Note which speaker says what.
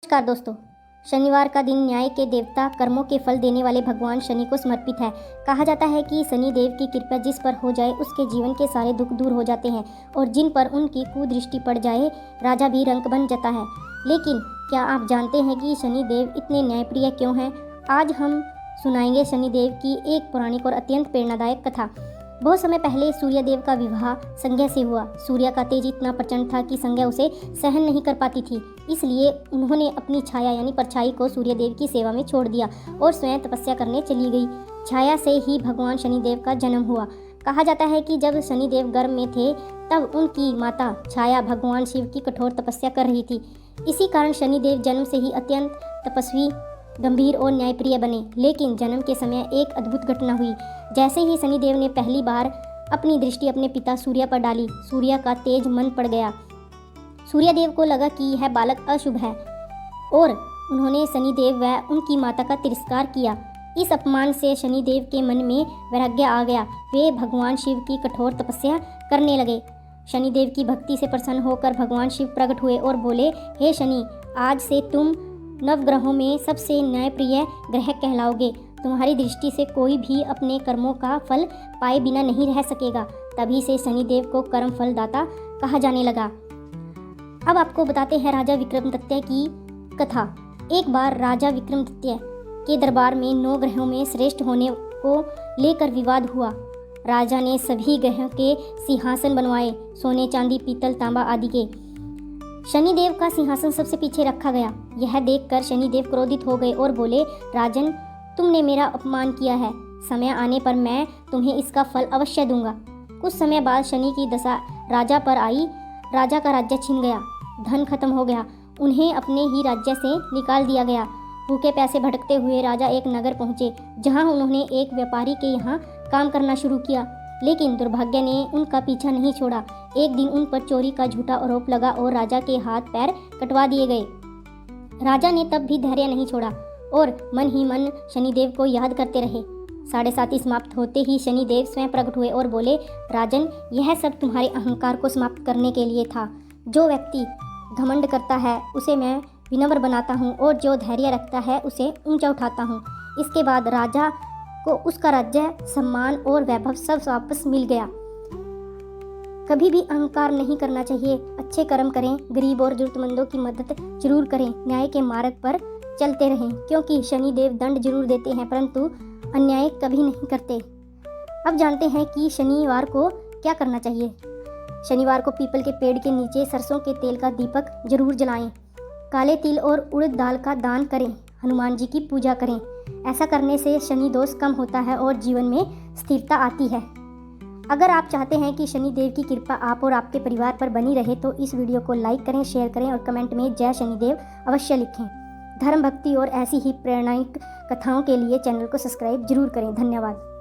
Speaker 1: नमस्कार दोस्तों। शनिवार का दिन न्याय के देवता, कर्मों के फल देने वाले भगवान शनि को समर्पित है। कहा जाता है कि शनि देव की कृपा जिस पर हो जाए उसके जीवन के सारे दुख दूर हो जाते हैं और जिन पर उनकी कुदृष्टि पड़ जाए राजा भी रंक बन जाता है। लेकिन क्या आप जानते हैं कि शनि देव इतने न्यायप्रिय क्यों हैं? आज हम सुनाएंगे शनि देव की एक पौराणिक और अत्यंत प्रेरणादायक कथा। बहुत समय पहले सूर्य देव का विवाह संज्ञा से हुआ। सूर्य का तेज इतना प्रचंड था कि संज्ञा उसे सहन नहीं कर पाती थी। इसलिए उन्होंने अपनी छाया यानी परछाई को सूर्य देव की सेवा में छोड़ दिया और स्वयं तपस्या करने चली गई। छाया से ही भगवान शनिदेव का जन्म हुआ। कहा जाता है कि जब शनिदेव गर्भ में थे तब उनकी माता छाया भगवान शिव की कठोर तपस्या कर रही थी। इसी कारण शनिदेव जन्म से ही अत्यंत तपस्वी, गंभीर और न्यायप्रिय बने। लेकिन जन्म के समय एक अद्भुत घटना हुई। जैसे ही शनिदेव ने पहली बार अपनी दृष्टि अपने पिता सूर्य पर डाली, सूर्य का तेज मन पड़ गया। सूर्यदेव को लगा कि यह बालक अशुभ है और उन्होंने शनिदेव व उनकी माता का तिरस्कार किया। इस अपमान से शनिदेव के मन में वैराग्य आ गया। वे भगवान शिव की कठोर तपस्या करने लगे। शनिदेव की भक्ति से प्रसन्न होकर भगवान शिव प्रकट हुए और बोले, हे शनि, आज से तुम नवग्रहों में सबसे न्यायप्रिय ग्रह कहलाओगे। तुम्हारी दृष्टि से कोई भी अपने कर्मों का फल पाए बिना नहीं रह सकेगा। तभी से शनिदेव को कर्म फल दाता कहा जाने लगा। अब आपको बताते हैं राजा विक्रमादित्य की कथा। एक बार राजा विक्रमादित्य के दरबार में 9 ग्रहों में श्रेष्ठ होने को लेकर विवाद हुआ। राजा ने सभी ग्रहों के सिंहासन बनवाए, सोने, चांदी, पीतल, तांबा आदि के। शनिदेव का सिंहासन सबसे पीछे रखा गया। यह देखकर शनिदेव क्रोधित हो गए और बोले, राजन, तुमने मेरा अपमान किया है। समय आने पर मैं तुम्हें इसका फल अवश्य दूंगा। कुछ समय बाद शनि की दशा राजा पर आई। राजा का राज्य छिन गया, धन खत्म हो गया, उन्हें अपने ही राज्य से निकाल दिया गया। भूखे प्यासे भटकते हुए राजा एक नगर पहुंचे, जहां उन्होंने एक व्यापारी के यहाँ काम करना शुरू किया। लेकिन दुर्भाग्य ने उनका पीछा नहीं छोड़ा। एक दिन उन पर चोरी का झूठा आरोप लगा और राजा के हाथ पैर कटवा दिए गए। राजा ने तब भी धैर्य नहीं छोड़ा और मन ही मन शनिदेव को याद करते रहे। 7:30 समाप्त होते ही शनिदेव स्वयं प्रकट हुए और बोले, राजन, यह सब तुम्हारे अहंकार को समाप्त करने के लिए था। जो व्यक्ति घमंड करता है उसे मैं विनम्र बनाता हूँ और जो धैर्य रखता है उसे ऊंचा उठाता हूँ। इसके बाद राजा को उसका राज्य, सम्मान और वैभव सब वापस मिल गया। कभी भी अहंकार नहीं करना चाहिए। अच्छे कर्म करें, गरीब और जरूरतमंदों की मदद जरूर करें, न्याय के मार्ग पर चलते रहें, क्योंकि शनिदेव दंड जरूर देते हैं परंतु अन्याय कभी नहीं करते। अब जानते हैं कि शनिवार को क्या करना चाहिए। शनिवार को पीपल के पेड़ के नीचे सरसों के तेल का दीपक जरूर जलाएं। काले तिल और उड़द दाल का दान करें। हनुमान जी की पूजा करें। ऐसा करने से शनि दोष कम होता है और जीवन में स्थिरता आती है। अगर आप चाहते हैं कि शनिदेव की कृपा आप और आपके परिवार पर बनी रहे तो इस वीडियो को लाइक करें, शेयर करें और कमेंट में जय शनिदेव अवश्य लिखें। धर्म, भक्ति और ऐसी ही प्रेरणादायक कथाओं के लिए चैनल को सब्सक्राइब जरूर करें। धन्यवाद।